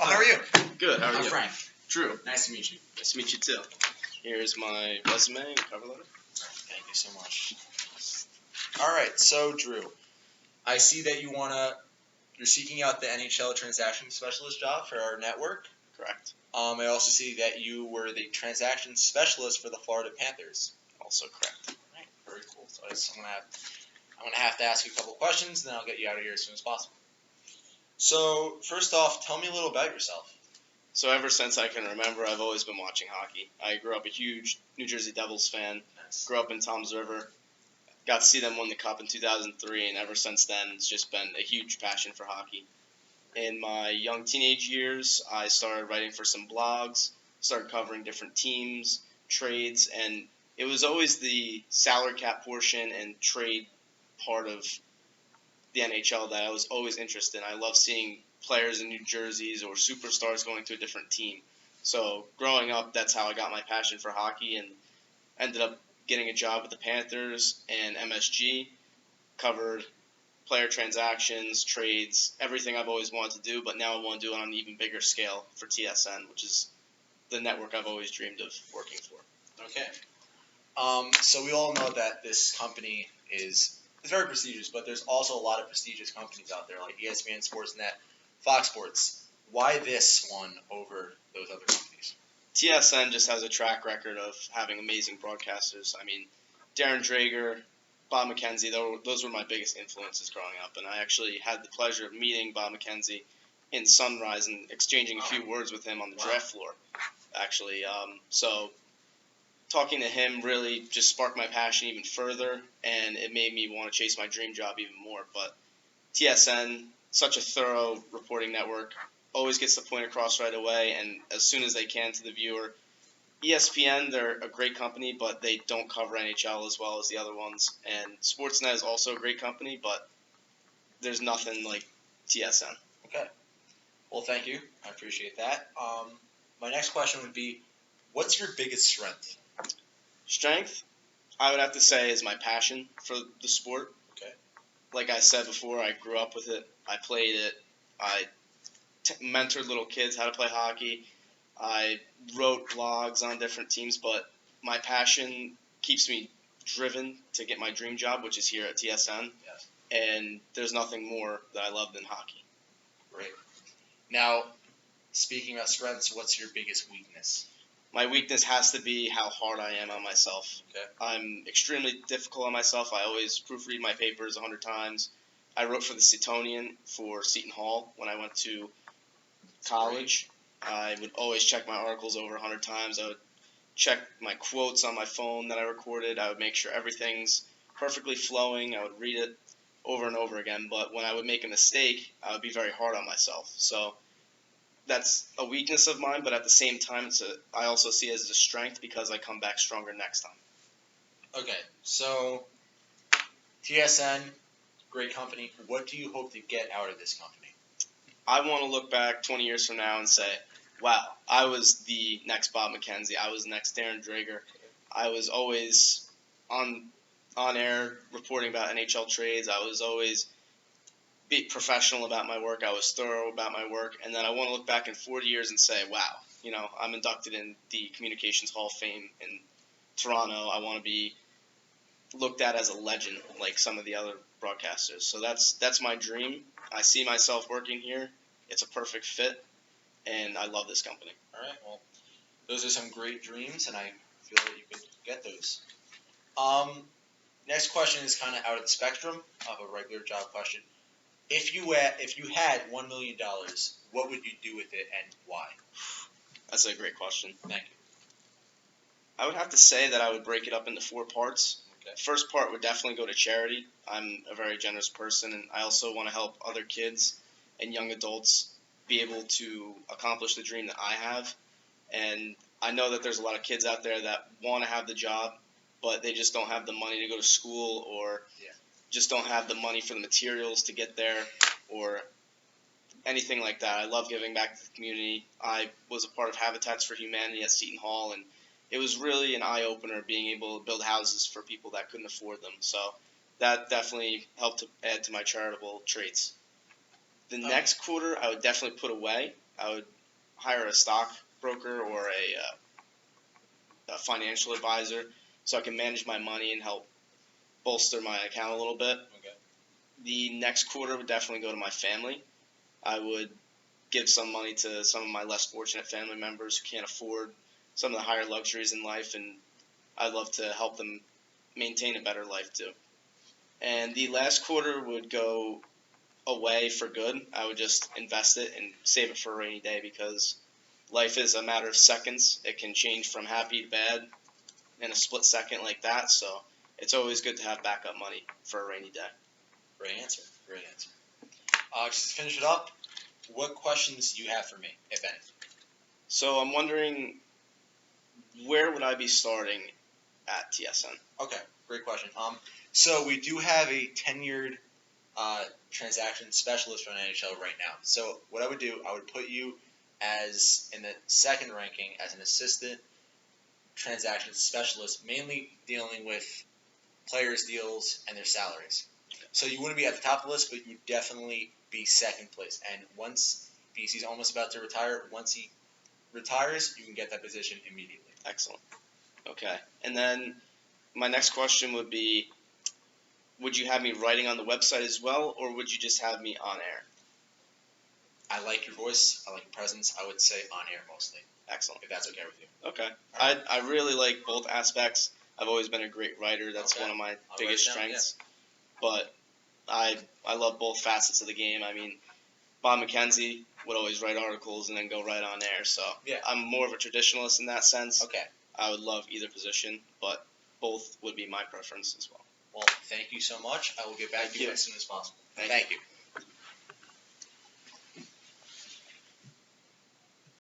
How are you? Good. How are I'm you? Frank. Drew. Nice to meet you. Nice to meet you too. Here's my resume and cover letter. Thank you so much. All right, so Drew, I see that you're seeking out the NHL transaction specialist job for our network. Correct. I also see that you were the transaction specialist for the Florida Panthers. Also correct. Right, very cool. So I'm gonna have to ask you a couple questions, and then I'll get you out of here as soon as possible. So first off, tell me a little about yourself. So ever since I can remember, I've always been watching hockey. I grew up a huge New Jersey Devils fan. Nice. Grew up in Toms River. Got to see them win the Cup in 2003, and ever since then, it's just been a huge passion for hockey. In my young teenage years, I started writing for some blogs, started covering different teams, trades, and it was always the salary cap portion and trade part of the NHL that I was always interested in. I love seeing players in New Jerseys or superstars going to a different team. So growing up, that's how I got my passion for hockey and ended up getting a job with the Panthers and MSG, covered player transactions, trades, everything I've always wanted to do, but now I want to do it on an even bigger scale for TSN, which is the network I've always dreamed of working for. Okay. So we all know that this company is very prestigious, but there's also a lot of prestigious companies out there like ESPN, Sportsnet, Fox Sports. Why this one over those other companies? TSN just has a track record of having amazing broadcasters. I mean, Darren Drager, Bob McKenzie, those were my biggest influences growing up, and I actually had the pleasure of meeting Bob McKenzie in Sunrise and exchanging a few words with him on the draft floor, actually. So talking to him really just sparked my passion even further, and it made me want to chase my dream job even more. But TSN, such a thorough reporting network, always gets the point across right away, and as soon as they can to the viewer. ESPN, they're a great company, but they don't cover NHL as well as the other ones. And Sportsnet is also a great company, but there's nothing like TSN. Okay. Well, thank you. I appreciate that. My next question would be, what's your biggest strength? Strength, I would have to say, is my passion for the sport. Okay. Like I said before, I grew up with it. I played it. I mentored little kids how to play hockey. I wrote blogs on different teams, but my passion keeps me driven to get my dream job, which is here at TSN. Yes. And there's nothing more that I love than hockey. Great. Now, speaking of strengths, what's your biggest weakness? My weakness has to be how hard I am on myself. Okay. I'm extremely difficult on myself. I always proofread my papers 100 times. I wrote for the Setonian for Seton Hall when I went to college. I would always check my articles over 100 times. I would check my quotes on my phone that I recorded. I would make sure everything's perfectly flowing. I would read it over and over again. But when I would make a mistake, I would be very hard on myself. So that's a weakness of mine, but at the same time, I also see it as a strength because I come back stronger next time. Okay, so TSN, great company. What do you hope to get out of this company? I want to look back 20 years from now and say, wow, I was the next Bob McKenzie. I was the next Darren Drager. I was always on air reporting about NHL trades. I was always be professional about my work. I was thorough about my work. And then I want to look back in 40 years and say, wow, I'm inducted in the Communications Hall of Fame in Toronto. I want to be looked at as a legend like some of the other broadcasters. So that's my dream. I see myself working here. It's a perfect fit, and I love this company. All right, well, those are some great dreams, and I feel that you could get those. Next question is kind of out of the spectrum of a regular job question. If you had $1 million, what would you do with it and why? That's a great question. Thank you. I would have to say that I would break it up into 4 parts. Okay. First part would definitely go to charity. I'm a very generous person, and I also want to help other kids and young adults be able to accomplish the dream that I have. And I know that there's a lot of kids out there that want to have the job, but they just don't have the money to go to school or just don't have the money for the materials to get there or anything like that. I love giving back to the community. I was a part of Habitats for Humanity at Seton Hall, and it was really an eye-opener being able to build houses for people that couldn't afford them. So that definitely helped to add to my charitable traits. The next quarter, I would definitely put away. I would hire a stockbroker or a financial advisor so I can manage my money and help bolster my account a little bit. Okay. The next quarter would definitely go to my family. I would give some money to some of my less fortunate family members who can't afford some of the higher luxuries in life, and I'd love to help them maintain a better life too. And the last quarter would go away for good. I would just invest it and save it for a rainy day because life is a matter of seconds. It can change from happy to bad in a split second like that, so it's always good to have backup money for a rainy day. Great answer. Great answer. Just to finish it up, what questions do you have for me, if any? So I'm wondering, where would I be starting at TSN? Okay, great question. So we do have a tenured transaction specialist for NHL right now. So what I would do, I would put you as in the second ranking as an assistant transaction specialist, mainly dealing with players' deals and their salaries. So you wouldn't be at the top of the list, but you would definitely be second place. And once BC's almost about to retire, once he retires, you can get that position immediately. Excellent. Okay. And then my next question would be, would you have me writing on the website as well, or would you just have me on air? I like your voice. I like your presence. I would say on air mostly. Excellent. If that's okay with you. Okay. I really like both aspects. I've always been a great writer. That's Okay. one of my I'll biggest write it down, strengths. But I love both facets of the game. I mean, Bob McKenzie would always write articles and then go right on air. So Yeah. I'm more of a traditionalist in that sense. Okay. I would love either position, but both would be my preference as well. Well, thank you so much. I will get back to you as soon as possible. Thank Thank you.